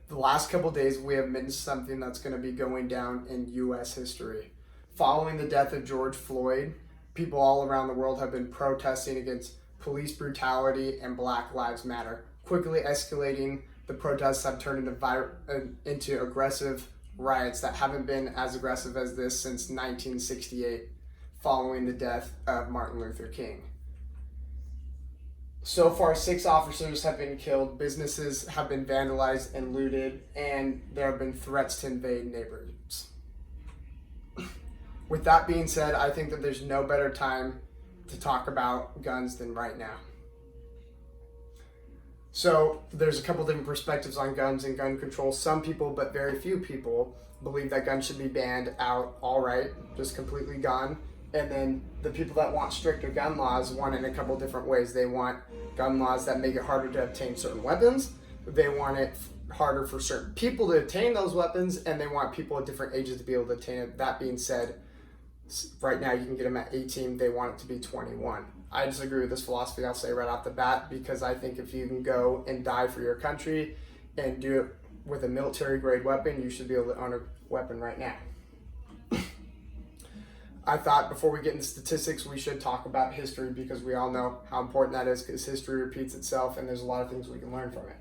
The last couple days, we have missed something that's going to be going down in U.S. history. Following the death of George Floyd, people all around the world have been protesting against police brutality and Black Lives Matter. Quickly escalating, the protests have turned into aggressive riots that haven't been as aggressive as this since 1968, following the death of Martin Luther King. So far, 6 officers have been killed, businesses have been vandalized and looted, and there have been threats to invade neighborhoods. With that being said, I think that there's no better time to talk about guns than right now. So there's a couple different perspectives on guns and gun control. Some people, but very few people, believe that guns should be banned outright, just completely gone. And then the people that want stricter gun laws want it in a couple different ways. They want gun laws that make it harder to obtain certain weapons. They want it harder for certain people to obtain those weapons, and they want people at different ages to be able to obtain it. That being said, right now you can get them at 18. They want it to be 21. I disagree with this philosophy, I'll say right off the bat, because I think if you can go and die for your country and do it with a military grade weapon, you should be able to own a weapon right now. I thought before we get into statistics, we should talk about history, because we all know how important that is, because history repeats itself and there's a lot of things we can learn from it.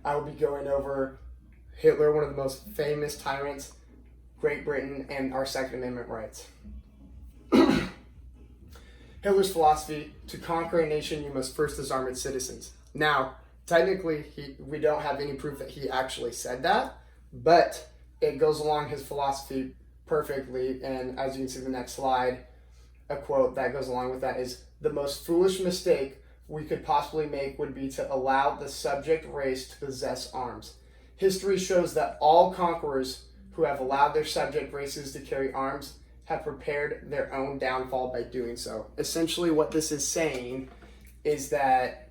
I will be going over Hitler, one of the most famous tyrants, Great Britain, and our Second Amendment rights. Hitler's philosophy: to conquer a nation, you must first disarm its citizens. Now, technically, we don't have any proof that he actually said that, but it goes along his philosophy perfectly. And as you can see in the next slide, a quote that goes along with that is, "The most foolish mistake we could possibly make would be to allow the subject race to possess arms. History shows that all conquerors who have allowed their subject races to carry arms have prepared their own downfall by doing so." Essentially what this is saying is that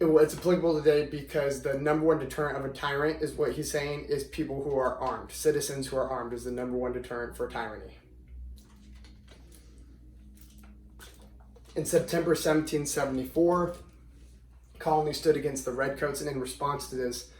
it's applicable today, because the number one deterrent of a tyrant, is what he's saying, is people who are armed. Citizens who are armed is the number one deterrent for tyranny. In September 1774, colonies stood against the Redcoats, and in response to this,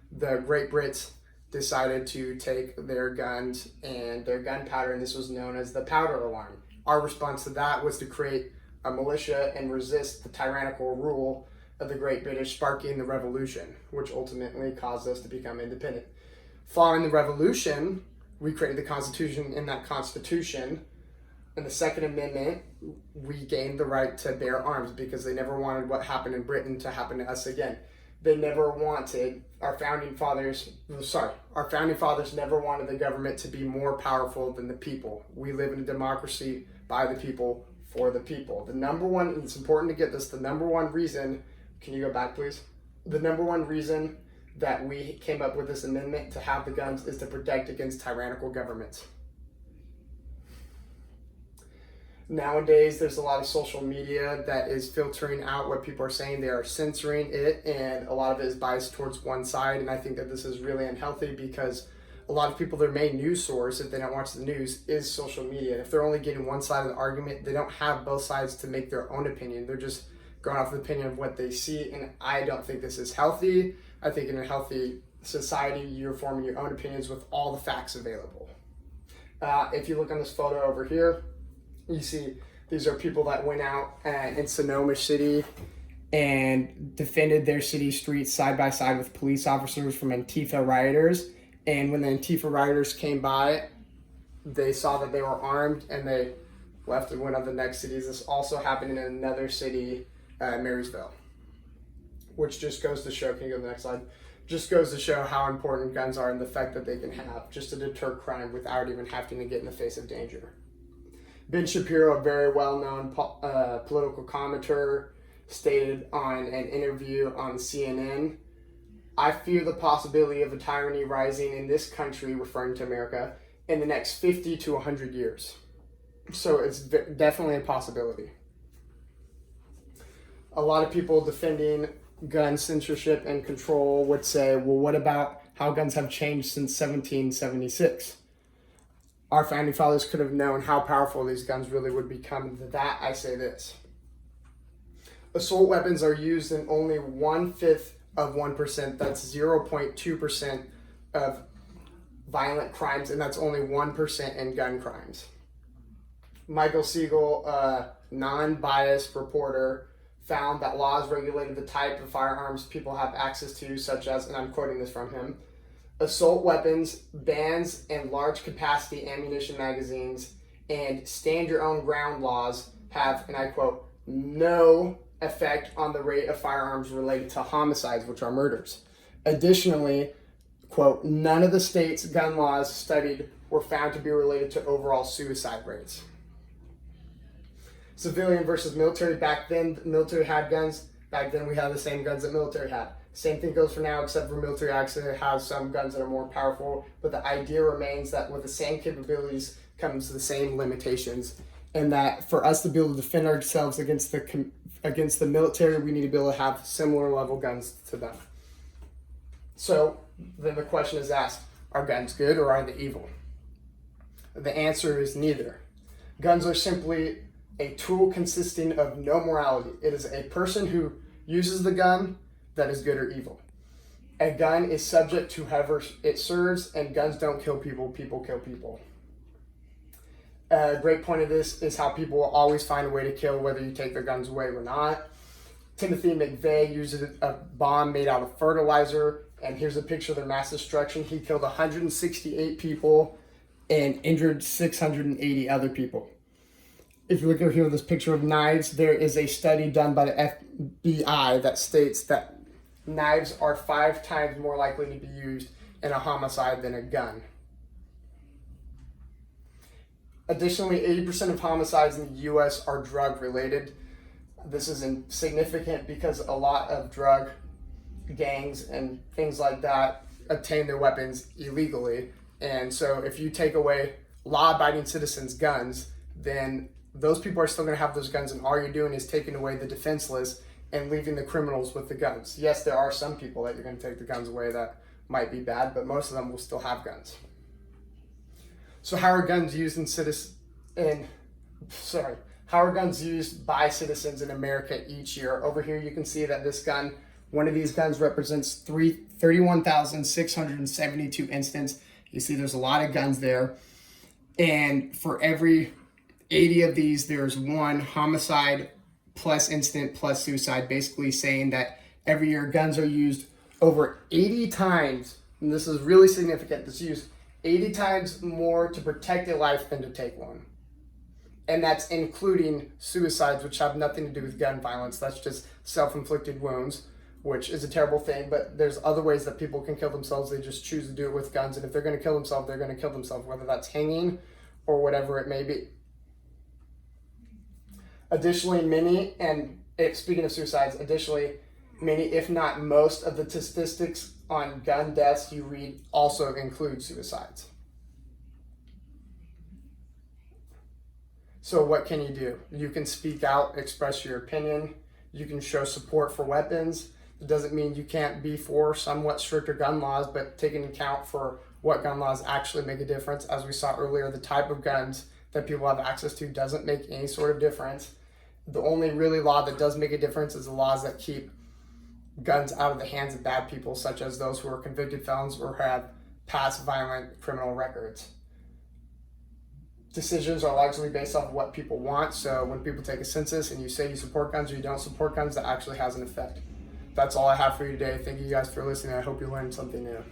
the Great Brits decided to take their guns and their gunpowder, and this was known as the powder alarm. Our response to that was to create a militia and resist the tyrannical rule of the Great British, sparking the Revolution, which ultimately caused us to become independent. Following the Revolution, we created the Constitution. In that Constitution, in the Second Amendment, we gained the right to bear arms, because they never wanted what happened in Britain to happen to us again. They never wanted, our founding fathers never wanted the government to be more powerful than the people. We live in a democracy by the people, for the people. The number one, and it's important to get this, the number one reason, can you go back please? The number one reason that we came up with this amendment to have the guns is to protect against tyrannical governments. Nowadays, there's a lot of social media that is filtering out what people are saying. They are censoring it, and a lot of it is biased towards one side. And I think that this is really unhealthy, because a lot of people, their main news source, if they don't watch the news, is social media. And if they're only getting one side of the argument, they don't have both sides to make their own opinion. They're just going off the opinion of what they see. And I don't think this is healthy. I think in a healthy society, you're forming your own opinions with all the facts available. If you look on this photo over here, you see these are people that went out in Sonoma City and defended their city streets side by side with police officers from Antifa rioters. And when the Antifa rioters came by, they saw that they were armed, and they left and went on the next cities. This also happened in another city, Marysville, which just goes to show, can you go to the next slide? Just goes to show how important guns are, and the effect that they can have just to deter crime without even having to get in the face of danger. Ben Shapiro, a very well-known political commentator, stated on an interview on CNN, "I fear the possibility of a tyranny rising in this country," referring to America, "in the next 50 to 100 years. So it's definitely a possibility. A lot of people defending gun censorship and control would say, well, what about how guns have changed since 1776? Our founding fathers could have known how powerful these guns really would become. To that, I say this. Assault weapons are used in only 1/5 of 1%. That's 0.2% of violent crimes, and that's only 1% in gun crimes. Michael Siegel, a non-biased reporter, found that laws regulated the type of firearms people have access to, such as, and I'm quoting this from him, assault weapons, bans and large capacity ammunition magazines, and stand your own ground laws have, and I quote, no effect on the rate of firearms related to homicides, which are murders. Additionally, quote, none of the state's gun laws studied were found to be related to overall suicide rates. Civilian versus military. Back then, the military had guns. Back then, we had the same guns that military had. Same thing goes for now, except for military actually has some guns that are more powerful. But the idea remains that with the same capabilities comes the same limitations, and that for us to be able to defend ourselves against the military, we need to be able to have similar level guns to them. So then the question is asked: are guns good or are they evil? The answer is neither. Guns are simply a tool consisting of no morality. It is a person who uses the gun that is good or evil. A gun is subject to whoever it serves, and guns don't kill people, people kill people. A great point of this is how people will always find a way to kill, whether you take their guns away or not. Timothy McVeigh used a bomb made out of fertilizer, and here's a picture of their mass destruction. He killed 168 people and injured 680 other people. If you look over here with this picture of knives, there is a study done by the FBI that states that knives are 5 times more likely to be used in a homicide than a gun. Additionally, 80% of homicides in the U.S. are drug related. This is significant because a lot of drug gangs and things like that obtain their weapons illegally. And so if you take away law-abiding citizens' guns, then those people are still going to have those guns, and all you're doing is taking away the defenseless and leaving the criminals with the guns. Yes, there are some people that you're going to take the guns away that might be bad, but most of them will still have guns. So how are guns used how are guns used by citizens in America each year? Over here you can see that this gun, one of these guns represents 31,672 incidents. You see there's a lot of guns there, and for every 80 of these, there's one homicide plus incident plus suicide, basically saying that every year guns are used over 80 times, and this is really significant, it's used 80 times more to protect a life than to take one. And that's including suicides, which have nothing to do with gun violence. That's just self-inflicted wounds, which is a terrible thing, but there's other ways that people can kill themselves. They just choose to do it with guns, and if they're going to kill themselves, they're going to kill themselves, whether that's hanging or whatever it may be. Additionally, speaking of suicides, many, if not most, of the statistics on gun deaths you read also include suicides. So what can you do? You can speak out, express your opinion. You can show support for weapons. It doesn't mean you can't be for somewhat stricter gun laws, but take into account for what gun laws actually make a difference. As we saw earlier, the type of guns that people have access to doesn't make any sort of difference. The only really law that does make a difference is the laws that keep guns out of the hands of bad people, such as those who are convicted felons or have past violent criminal records. Decisions are largely based off of what people want, so when people take a census and you say you support guns or you don't support guns, that actually has an effect. That's all I have for you today. Thank you guys for listening. I hope you learned something new.